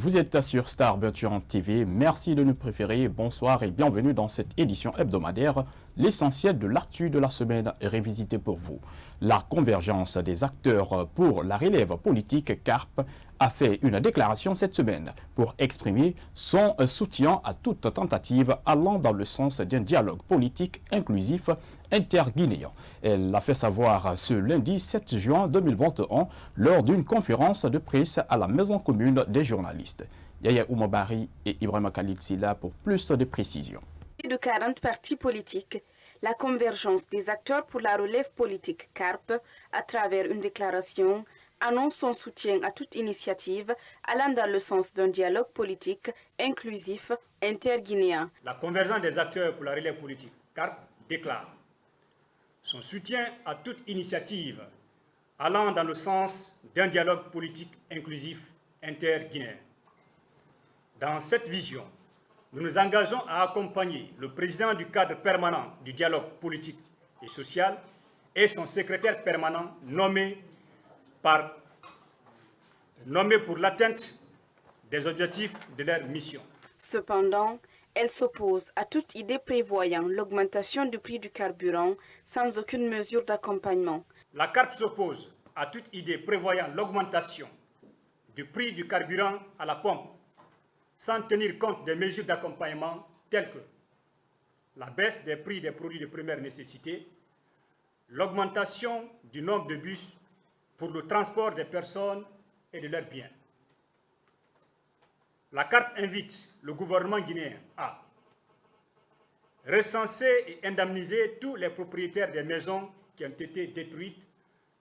Vous êtes sur Star Berturan TV, merci de nous préférer, bonsoir et bienvenue dans cette édition hebdomadaire. L'essentiel de l'actu de la semaine est révisité pour vous. La convergence des acteurs pour la relève politique CARP a fait une déclaration cette semaine pour exprimer son soutien à toute tentative allant dans le sens d'un dialogue politique inclusif interguinéen. Elle l'a fait savoir ce lundi 7 juin 2021 lors d'une conférence de presse à la Maison commune des journalistes. Yaya Oumabari et Ibrahima Khalil Silla pour plus de précisions. De 40 partis politiques, la convergence des acteurs pour la relève politique CARP, à travers une déclaration, annonce son soutien à toute initiative allant dans le sens d'un dialogue politique inclusif interguinéen. La convergence des acteurs pour la relève politique CARP déclare son soutien à toute initiative allant dans le sens d'un dialogue politique inclusif interguinéen. Dans cette vision, nous nous engageons à accompagner le président du cadre permanent du dialogue politique et social et son secrétaire permanent nommé pour l'atteinte des objectifs de leur mission. Cependant, elle s'oppose à toute idée prévoyant l'augmentation du prix du carburant sans aucune mesure d'accompagnement. La CARP s'oppose à toute idée prévoyant l'augmentation du prix du carburant à la pompe sans tenir compte des mesures d'accompagnement telles que la baisse des prix des produits de première nécessité, l'augmentation du nombre de bus pour le transport des personnes et de leurs biens. La CARP invite le gouvernement guinéen à recenser et indemniser tous les propriétaires des maisons qui ont été détruites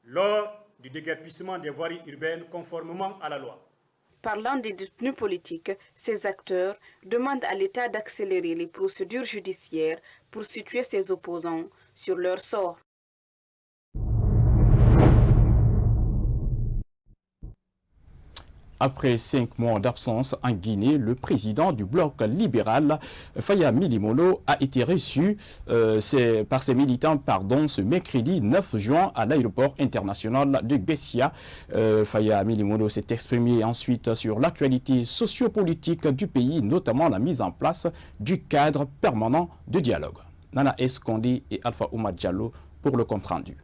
lors du déguerpissement des voiries urbaines conformément à la loi. Parlant des détenus politiques, ces acteurs demandent à l'État d'accélérer les procédures judiciaires pour situer ses opposants sur leur sort. Après 5 mois d'absence en Guinée, le président du bloc libéral, Faya Milimono, a été reçu par ses militants ce mercredi 9 juin à l'aéroport international de Bessia. Faya Milimono s'est exprimé ensuite sur l'actualité sociopolitique du pays, notamment la mise en place du cadre permanent de dialogue. Nana Escondi et Alpha Oumar Diallo pour le compte-rendu.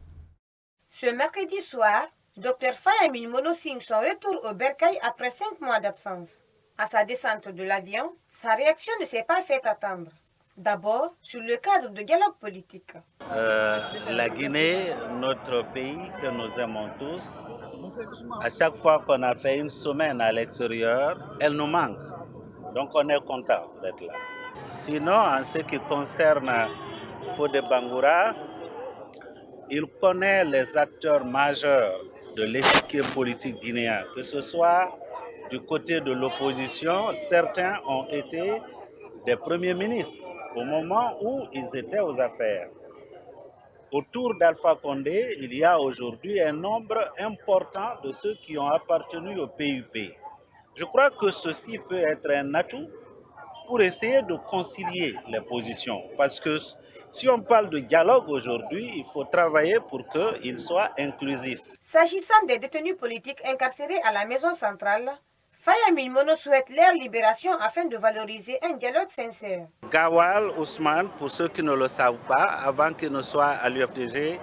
Ce mercredi soir, Dr Faya Milimono signe son retour au Bercail après 5 mois d'absence. À sa descente de l'avion, sa réaction ne s'est pas fait attendre. D'abord, sur le cadre de dialogue politique. La Guinée, notre pays que nous aimons tous, à chaque fois qu'on a fait une semaine à l'extérieur, elle nous manque. Donc on est content d'être là. Sinon, en ce qui concerne Fodé Bangoura, il connaît les acteurs majeurs de l'échiquier politique guinéen, que ce soit du côté de l'opposition, certains ont été des premiers ministres au moment où ils étaient aux affaires. Autour d'Alpha Condé, il y a aujourd'hui un nombre important de ceux qui ont appartenu au PUP. Je crois que ceci peut être un atout pour essayer de concilier les positions. Parce que si on parle de dialogue aujourd'hui, il faut travailler pour qu'il soit inclusif. S'agissant des détenus politiques incarcérés à la maison centrale, Faya Milimono souhaite leur libération afin de valoriser un dialogue sincère. Gawal Ousmane, pour ceux qui ne le savent pas, avant qu'il ne soit à l'UFDG,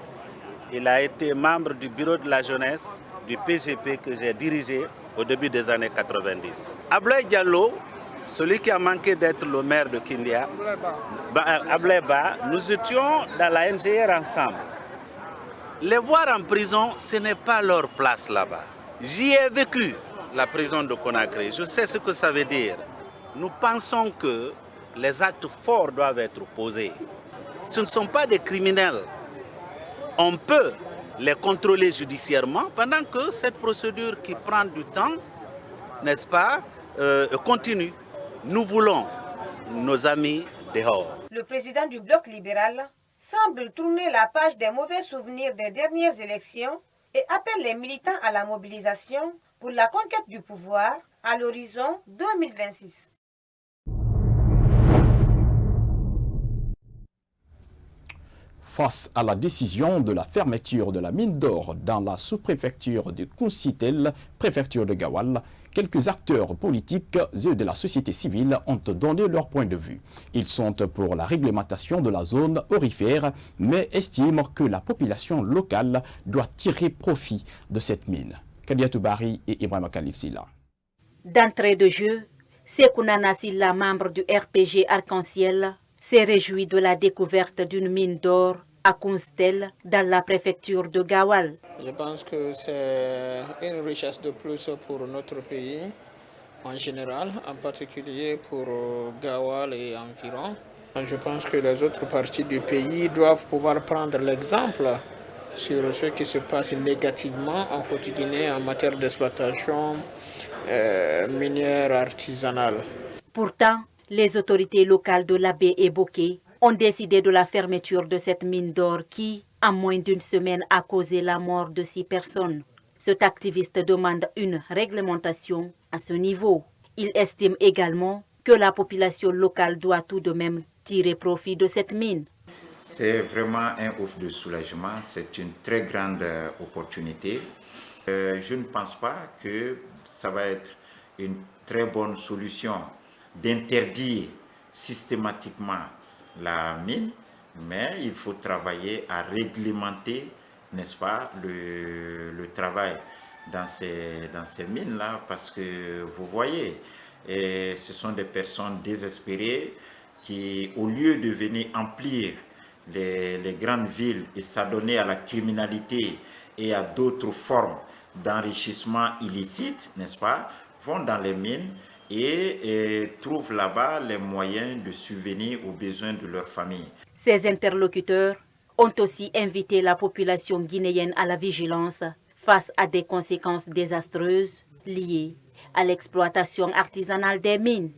il a été membre du bureau de la jeunesse du PGP que j'ai dirigé au début des années 90. Ablaye Diallo, celui qui a manqué d'être le maire de Kindia, Ableba, nous étions dans la NGR ensemble. Les voir en prison, ce n'est pas leur place là-bas. J'y ai vécu la prison de Conakry, je sais ce que ça veut dire. Nous pensons que les actes forts doivent être posés. Ce ne sont pas des criminels. On peut les contrôler judiciairement pendant que cette procédure qui prend du temps, n'est-ce pas, continue. Nous voulons nos amis dehors. Le président du bloc libéral semble tourner la page des mauvais souvenirs des dernières élections et appelle les militants à la mobilisation pour la conquête du pouvoir à l'horizon 2026. Face à la décision de la fermeture de la mine d'or dans la sous-préfecture de Koussitel, préfecture de Gawal, quelques acteurs politiques et de la société civile ont donné leur point de vue. Ils sont pour la réglementation de la zone aurifère, mais estiment que la population locale doit tirer profit de cette mine. Kadiatou Bari et Ibrahima Khalil Silla. D'entrée de jeu, Sekounana Silla, membre du RPG Arc-en-Ciel, s'est réjoui de la découverte d'une mine d'or à Kunstel, dans la préfecture de Gawal. Je pense que c'est une richesse de plus pour notre pays en général, en particulier pour Gawal et environ. Je pense que les autres parties du pays doivent pouvoir prendre l'exemple sur ce qui se passe négativement en Côte-Guinée en matière d'exploitation minière artisanale. Pourtant, les autorités locales de la baie et Bokeh ont décidé de la fermeture de cette mine d'or qui, en moins d'une semaine, a causé la mort de 6 personnes. Cet activiste demande une réglementation à ce niveau. Il estime également que la population locale doit tout de même tirer profit de cette mine. C'est vraiment un ouf de soulagement, c'est une très grande opportunité. Je ne pense pas que ça va être une très bonne solution d'interdire systématiquement la mine, mais il faut travailler à réglementer, n'est-ce pas, le travail dans ces mines-là, parce que vous voyez, ce sont des personnes désespérées qui, au lieu de venir emplir les grandes villes et s'adonner à la criminalité et à d'autres formes d'enrichissement illicite, n'est-ce pas, vont dans les mines et trouvent là-bas les moyens de subvenir aux besoins de leur famille. Ces interlocuteurs ont aussi invité la population guinéenne à la vigilance face à des conséquences désastreuses liées à l'exploitation artisanale des mines.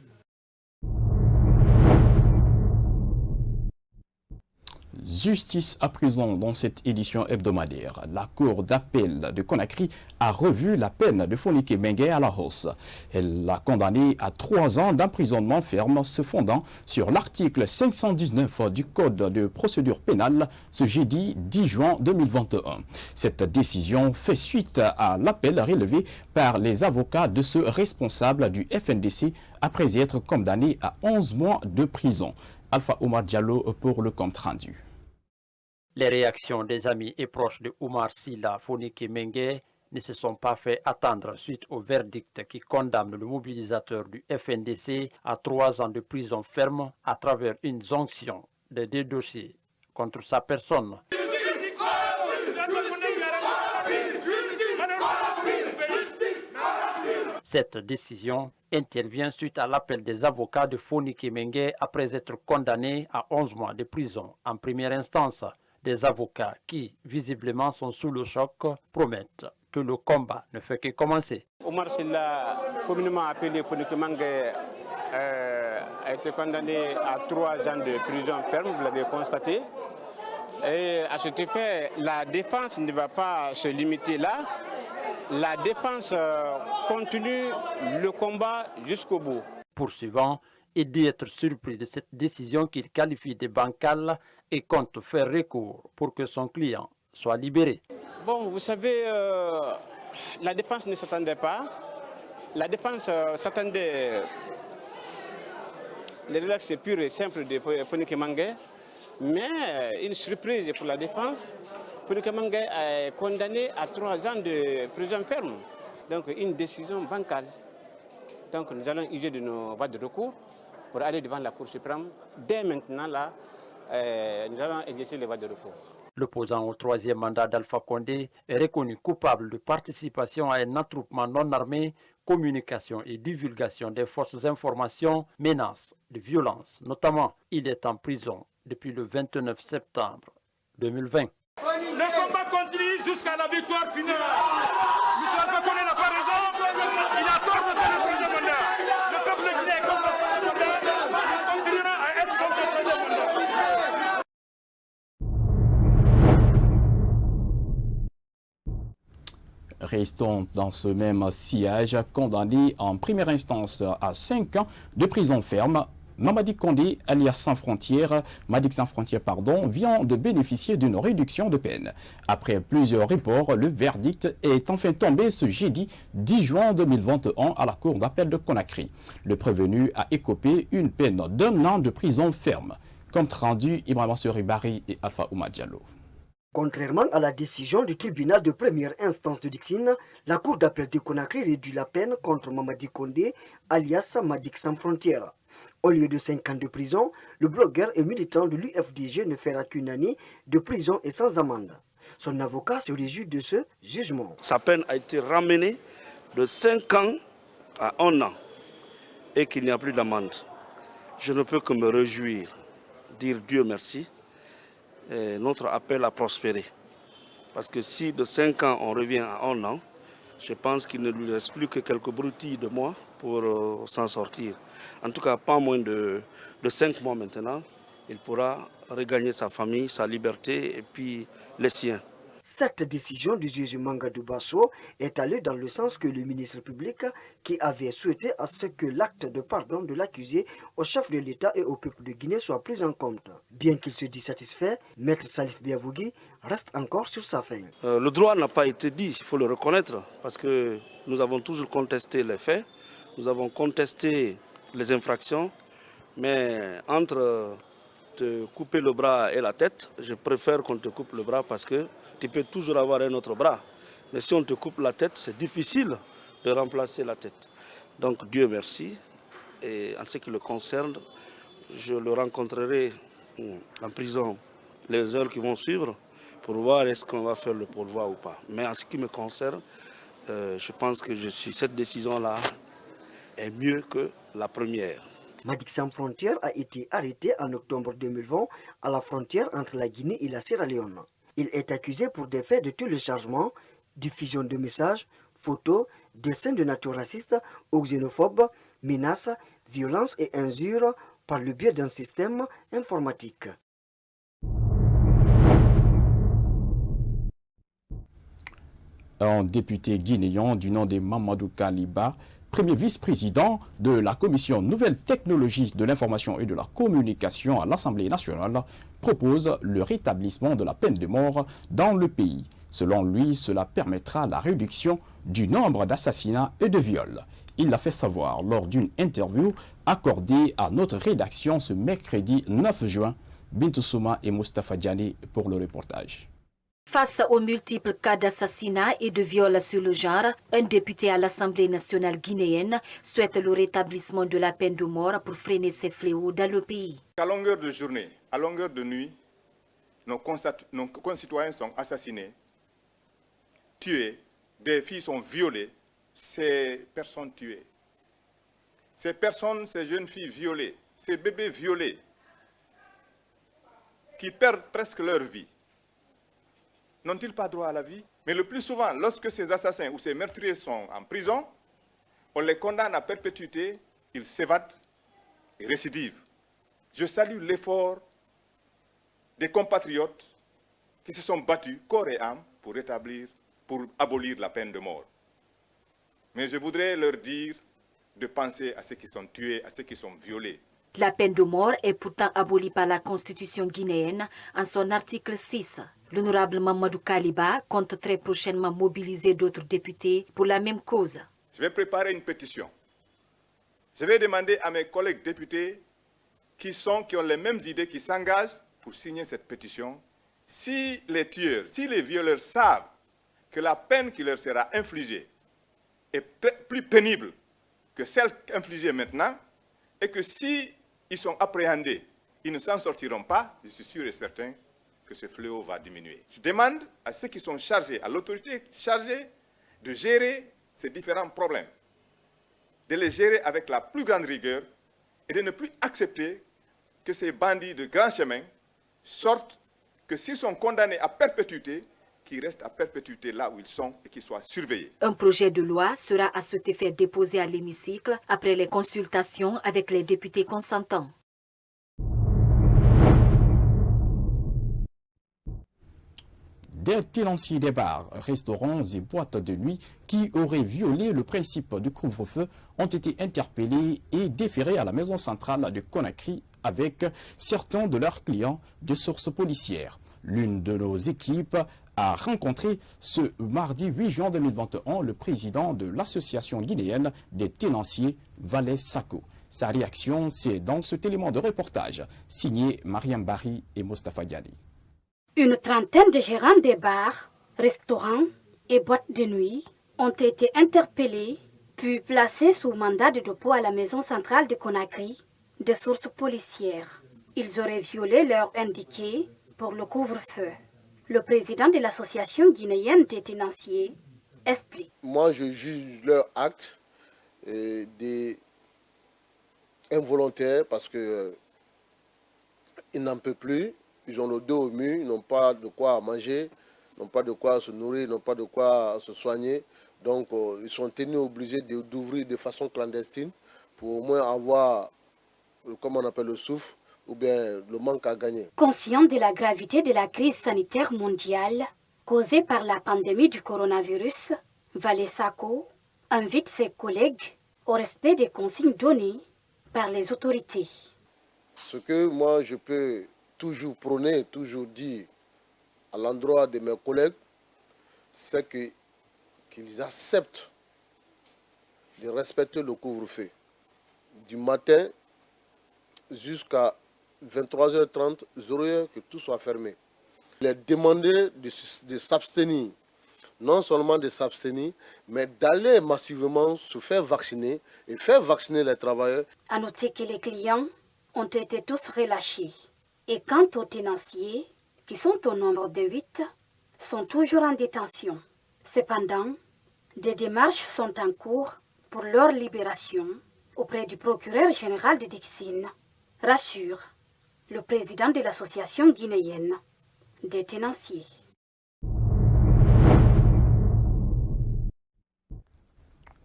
Justice à présent dans cette édition hebdomadaire. La Cour d'appel de Conakry a revu la peine de Fonike Mengue à la hausse. Elle l'a condamné à 3 ans d'emprisonnement ferme se fondant sur l'article 519 du Code de procédure pénale ce jeudi 10 juin 2021. Cette décision fait suite à l'appel relevé par les avocats de ce responsable du FNDC après être condamné à 11 mois de prison. Alpha Omar Diallo pour le compte rendu. Les réactions des amis et proches de Oumar Silla Fonike Mengue ne se sont pas fait attendre suite au verdict qui condamne le mobilisateur du FNDC à 3 ans de prison ferme à travers une jonction de 2 dossiers contre sa personne. Cette décision intervient suite à l'appel des avocats de Fonike Mengue après être condamné à 11 mois de prison en première instance. Des avocats qui, visiblement, sont sous le choc, promettent que le combat ne fait que commencer. Oumar Silla, communément appelé Fonike Mengue, a été condamné à 3 ans de prison ferme, vous l'avez constaté. Et à cet effet, la défense ne va pas se limiter là. La défense continue le combat jusqu'au bout. Poursuivant, et d'être surpris de cette décision qu'il qualifie de bancale et compte faire recours pour que son client soit libéré. Bon, vous savez, la défense ne s'attendait pas. La défense s'attendait les relax pur et simple de Fonike Mengue, mais une surprise pour la défense. Fonike Mengue est condamné à 3 ans de prison ferme, donc une décision bancale. Donc nous allons user de nos voies de recours pour aller devant la Cour suprême. Dès maintenant, là, nous allons exercer les voies de recours. L'opposant au 3e mandat d'Alpha Condé est reconnu coupable de participation à un attroupement non armé, communication et divulgation des fausses informations, menaces de violence. Notamment, il est en prison depuis le 29 septembre 2020. Le combat continue jusqu'à la victoire finale. M. Alpha Condé n'a pas raison. Il a tort de faire le 3e mandat. Le peuple guinéen est contre le 3e mandat. Il continuera à être contre le 3e mandat. Restons dans ce même sillage, condamné en première instance à 5 ans de prison ferme. Mamadi Kondé, alias Sans Frontières, vient de bénéficier d'une réduction de peine. Après plusieurs reports, le verdict est enfin tombé ce jeudi 10 juin 2021 à la cour d'appel de Conakry. Le prévenu a écopé une peine d'1 an de prison ferme. Compte rendu, Ibrahima Suribari et Alpha Oumar Diallo. Contrairement à la décision du tribunal de première instance de Dixine, la cour d'appel de Conakry réduit la peine contre Mamadi Kondé, alias Madik Sans Frontières. Au lieu de 5 ans de prison, le blogueur et militant de l'UFDG ne fera qu'une année de prison et sans amende. Son avocat se réjouit de ce jugement. Sa peine a été ramenée de 5 ans à 1 an et qu'il n'y a plus d'amende. Je ne peux que me réjouir, dire Dieu merci. Et notre appel a prospéré. Parce que si de 5 ans on revient à 1 an, je pense qu'il ne lui reste plus que quelques broutilles de mois pour s'en sortir. En tout cas, pas moins de 5 mois maintenant, il pourra regagner sa famille, sa liberté et puis les siens. Cette décision du juge Mangadou Basso est allée dans le sens que le ministre public, qui avait souhaité à ce que l'acte de pardon de l'accusé au chef de l'État et au peuple de Guinée soit pris en compte. Bien qu'il se dise satisfait, Maître Salif Biavougui reste encore sur sa faim. Le droit n'a pas été dit, il faut le reconnaître, parce que nous avons toujours contesté les faits, nous avons contesté les infractions, mais entre te couper le bras et la tête, je préfère qu'on te coupe le bras parce que tu peux toujours avoir un autre bras. Mais si on te coupe la tête, c'est difficile de remplacer la tête. Donc Dieu merci. Et en ce qui le concerne, je le rencontrerai en prison les heures qui vont suivre pour voir est-ce qu'on va faire le pourvoi ou pas. Mais en ce qui me concerne, je pense que cette décision-là est mieux que la première. Madik Sans Frontières a été arrêté en octobre 2020 à la frontière entre la Guinée et la Sierra Leone. Il est accusé pour des faits de téléchargement, diffusion de messages, photos, dessins de nature raciste ou xénophobe, menaces, violences et injures par le biais d'un système informatique. Un député guinéen du nom de Mamadou Kaliba, premier vice-président de la Commission Nouvelles Technologies de l'Information et de la Communication à l'Assemblée nationale, propose le rétablissement de la peine de mort dans le pays. Selon lui, cela permettra la réduction du nombre d'assassinats et de viols. Il l'a fait savoir lors d'une interview accordée à notre rédaction ce mercredi 9 juin. Bintou Souma et Moustapha Diané pour le reportage. Face aux multiples cas d'assassinats et de viols sur le genre, un député à l'Assemblée nationale guinéenne souhaite le rétablissement de la peine de mort pour freiner ces fléaux dans le pays. À longueur de journée, à longueur de nuit, nos concitoyens sont assassinés, tués, des filles sont violées, ces personnes tuées. Ces personnes, ces jeunes filles violées, ces bébés violés, qui perdent presque leur vie. N'ont-ils pas droit à la vie? Mais le plus souvent, lorsque ces assassins ou ces meurtriers sont en prison, on les condamne à perpétuité, ils s'évadent et récidivent. Je salue l'effort des compatriotes qui se sont battus corps et âme pour abolir la peine de mort. Mais je voudrais leur dire de penser à ceux qui sont tués, à ceux qui sont violés. La peine de mort est pourtant abolie par la Constitution guinéenne en son article 6. L'honorable Mamadou Kaliba compte très prochainement mobiliser d'autres députés pour la même cause. Je vais préparer une pétition. Je vais demander à mes collègues députés qui ont les mêmes idées, qui s'engagent pour signer cette pétition. Si les tueurs, si les violeurs savent que la peine qui leur sera infligée est plus pénible que celle infligée maintenant, et que si ils sont appréhendés, ils ne s'en sortiront pas, je suis sûr et certain que ce fléau va diminuer. Je demande à ceux qui sont chargés, à l'autorité chargée de gérer ces différents problèmes, de les gérer avec la plus grande rigueur et de ne plus accepter que ces bandits de grand chemin sortent, que s'ils sont condamnés à perpétuité, qu'ils restent à perpétuité là où ils sont et qu'ils soient surveillés. Un projet de loi sera à cet effet déposé à l'hémicycle après les consultations avec les députés consentants. Des tenanciers des bars, restaurants et boîtes de nuit qui auraient violé le principe du couvre-feu ont été interpellés et déférés à la maison centrale de Conakry avec certains de leurs clients de sources policières. L'une de nos équipes a rencontré ce mardi 8 juin 2021 le président de l'association guinéenne des tenanciers, Valais Sako. Sa réaction, c'est dans cet élément de reportage signé Mariam Bari et Mostafa Diali. Une trentaine de gérants des bars, restaurants et boîtes de nuit ont été interpellés puis placés sous mandat de dépôt à la maison centrale de Conakry de sources policières. Ils auraient violé l'heure indiquée pour le couvre-feu. Le président de l'association guinéenne des tenanciers explique. Moi, je juge leur acte involontaire parce qu'ils n'en peuvent plus. Ils ont le dos au mur, ils n'ont pas de quoi manger, ils n'ont pas de quoi se nourrir, ils n'ont pas de quoi se soigner. Donc, ils sont tenus obligés d'ouvrir de façon clandestine pour au moins avoir, comme on appelle le souffle, ou bien le manque à gagner. Conscient de la gravité de la crise sanitaire mondiale causée par la pandémie du coronavirus, Valais Sako invite ses collègues au respect des consignes données par les autorités. Ce que moi je peux toujours prôner, toujours dire à l'endroit de mes collègues, c'est qu'ils acceptent de respecter le couvre-feu du matin jusqu'à 23h30, 0h, que tout soit fermé. Il est demandé de s'abstenir, non seulement de s'abstenir, mais d'aller massivement se faire vacciner et faire vacciner les travailleurs. À noter que les clients ont été tous relâchés. Et quant aux tenanciers, qui sont au nombre de 8, sont toujours en détention. Cependant, des démarches sont en cours pour leur libération auprès du procureur général de Dixine, rassure le président de l'association guinéenne des tenanciers.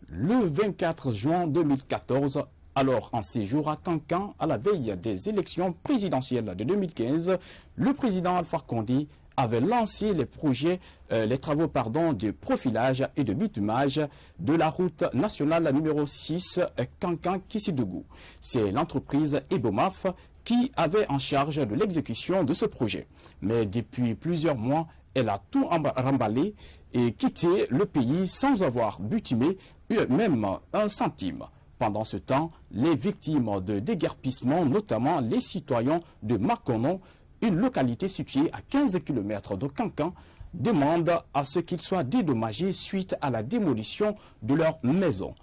Le 24 juin 2014, alors en séjour à Cancan, à la veille des élections présidentielles de 2015, le président Alpha Condé avait lancé les travaux de profilage et de bitumage de la route nationale numéro 6 Cancan-Kissidougou. C'est l'entreprise Ebomaf qui avait en charge de l'exécution de ce projet. Mais depuis plusieurs mois, elle a tout remballé et quitté le pays sans avoir bitumé même un centime. Pendant ce temps, les victimes de déguerpissement, notamment les citoyens de Makono, une localité située à 15 km de Cancan, demandent à ce qu'ils soient dédommagés suite à la démolition de leur maison.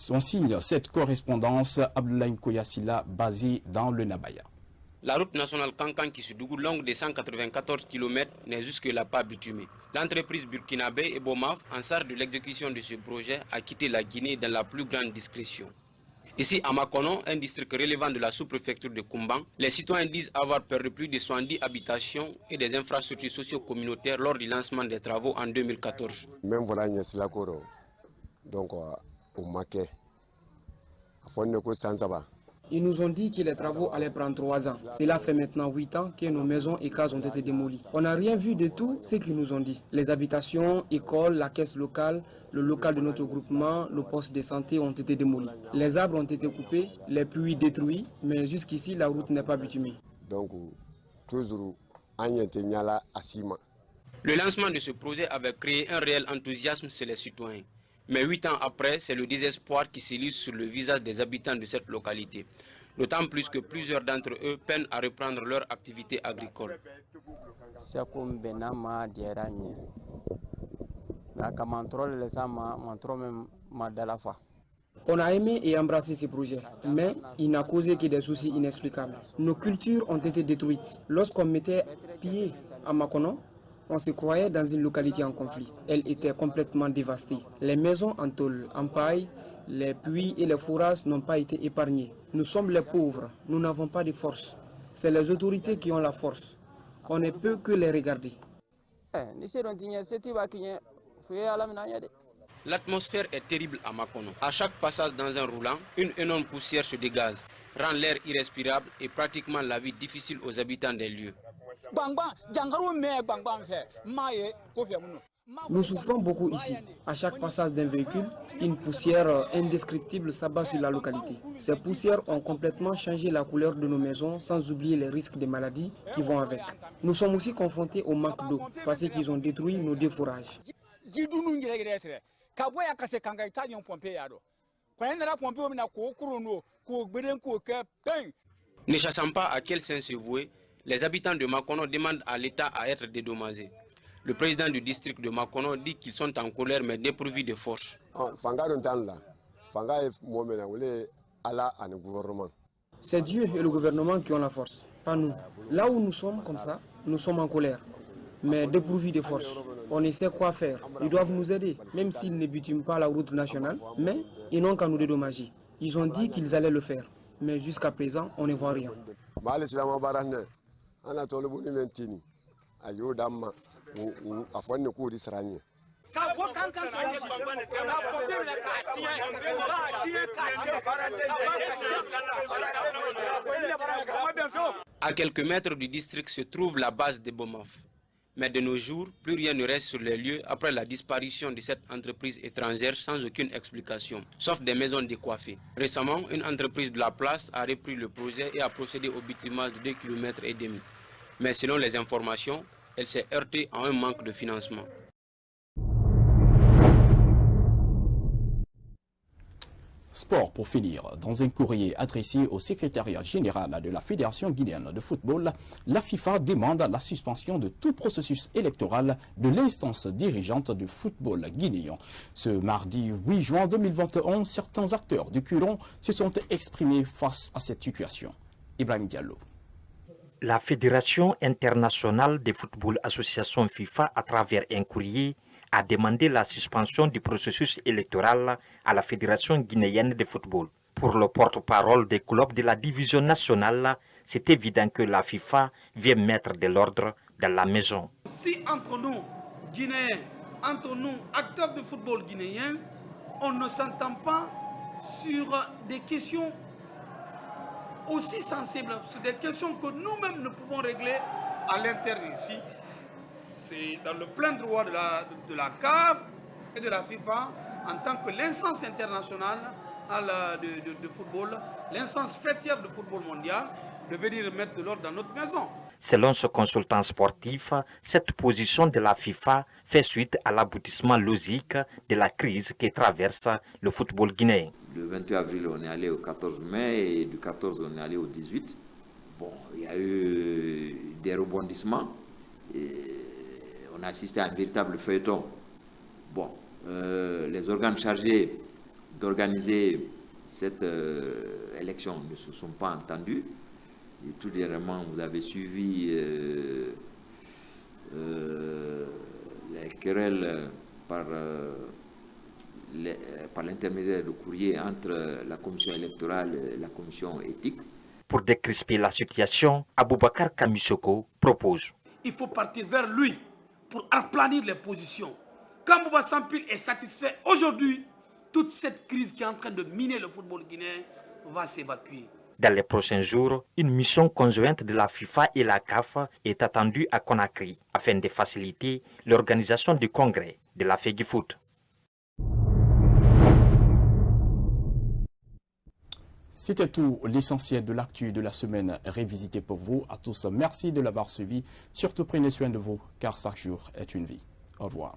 On signe cette correspondance Abdoulaye Koyassila, basée dans le Nabaya. La route nationale Cancan-Kissidougou, longue de 194 km, n'est jusque-là pas bitumée. L'entreprise burkinabé Ebomaf, en charge de l'exécution de ce projet, a quitté la Guinée dans la plus grande discrétion. Ici à Makono, un district relevant de la sous-préfecture de Koumban, les citoyens disent avoir perdu plus de 70 habitations et des infrastructures socio-communautaires lors du lancement des travaux en 2014. Même voilà, donc au Maquet, Ils nous ont dit que les travaux allaient prendre 3 ans. Cela fait maintenant 8 ans que nos maisons et cases ont été démolies. On n'a rien vu de tout ce qu'ils nous ont dit. Les habitations, écoles, la caisse locale, le local de notre groupement, le poste de santé ont été démolis. Les arbres ont été coupés, les puits détruits, mais jusqu'ici la route n'est pas bitumée. Donc, toujours, le lancement de ce projet avait créé un réel enthousiasme chez les citoyens. Mais 8 ans après, c'est le désespoir qui s'illustre sur le visage des habitants de cette localité. D'autant plus que plusieurs d'entre eux peinent à reprendre leur activité agricole. On a aimé et embrassé ces projets, mais il n'a causé que des soucis inexplicables. Nos cultures ont été détruites. Lorsqu'on mettait pied à Makono, on se croyait dans une localité en conflit. Elle était complètement dévastée. Les maisons en tôle, en paille, les puits et les fourrages n'ont pas été épargnés. Nous sommes les pauvres, nous n'avons pas de force. C'est les autorités qui ont la force. On ne peut que les regarder. L'atmosphère est terrible à Makono. À chaque passage dans un roulant, une énorme poussière se dégage. rend l'air irrespirable et pratiquement la vie difficile aux habitants des lieux. Nous souffrons beaucoup ici. À chaque passage d'un véhicule, une poussière indescriptible s'abat sur la localité. Ces poussières ont complètement changé la couleur de nos maisons, sans oublier les risques de maladies qui vont avec. Nous sommes aussi confrontés au manque d'eau, parce qu'ils ont détruit nos défourages. Ne sachant pas à quel sens se vouer, les habitants de Makono demandent à l'État à être dédommagés. Le président du district de Makono dit qu'ils sont en colère mais dépourvus de force. C'est Dieu et le gouvernement qui ont la force, pas nous. Là où nous sommes comme ça, nous sommes en colère, mais dépourvus de force. On ne sait quoi faire. Ils doivent nous aider, même s'ils ne bitument pas la route nationale, mais ils n'ont qu'à nous dédommager. Ils ont dit qu'ils allaient le faire, mais jusqu'à présent, on ne voit rien. À quelques mètres du district se trouve la base de Bomaf. Mais de nos jours, plus rien ne reste sur les lieux après la disparition de cette entreprise étrangère sans aucune explication, sauf des maisons décoiffées. Récemment, une entreprise de la place a repris le projet et a procédé au bitumage de 2,5 km. Mais selon les informations, elle s'est heurtée à un manque de financement. Sport pour finir. Dans un courrier adressé au secrétariat général de la Fédération guinéenne de football, la FIFA demande la suspension de tout processus électoral de l'instance dirigeante du football guinéen. Ce mardi 8 juin 2021, certains acteurs du Curon se sont exprimés face à cette situation. Ibrahim Diallo. La Fédération internationale de football association FIFA, à travers un courrier, a demandé la suspension du processus électoral à la Fédération guinéenne de football. Pour le porte-parole des clubs de la division nationale, c'est évident que la FIFA vient mettre de l'ordre dans la maison. Si entre nous, Guinéens, entre nous, acteurs du football guinéen, on ne s'entend pas sur des questions aussi sensibles, sur des questions que nous-mêmes ne pouvons régler à l'intérieur ici. C'est dans le plein droit de la CAF et de la FIFA en tant que l'instance internationale de football, l'instance fêtière de football mondial, de venir mettre de l'ordre dans notre maison. Selon ce consultant sportif, cette position de la FIFA fait suite à l'aboutissement logique de la crise qui traverse le football guinéen. Le 28 avril, on est allé au 14 mai et du 14, on est allé au 18. Bon, il y a eu des rebondissements. Et on a assisté à un véritable feuilleton. Bon, les organes chargés d'organiser cette élection ne se sont pas entendus. Et tout dernièrement, vous avez suivi les querelles par l'intermédiaire de courrier entre la commission électorale et la commission éthique. Pour décrisper la situation, Aboubakar Kamisoko propose. Il faut partir vers lui pour aplanir les positions. Quand Bouba Sampil est satisfait aujourd'hui, toute cette crise qui est en train de miner le football guinéen va s'évacuer. Dans les prochains jours, une mission conjointe de la FIFA et la CAF est attendue à Conakry afin de faciliter l'organisation du congrès de la FEGIFOOT. C'était tout l'essentiel de l'actu de la semaine révisité pour vous. À tous, merci de l'avoir suivi. Surtout prenez soin de vous car chaque jour est une vie. Au revoir.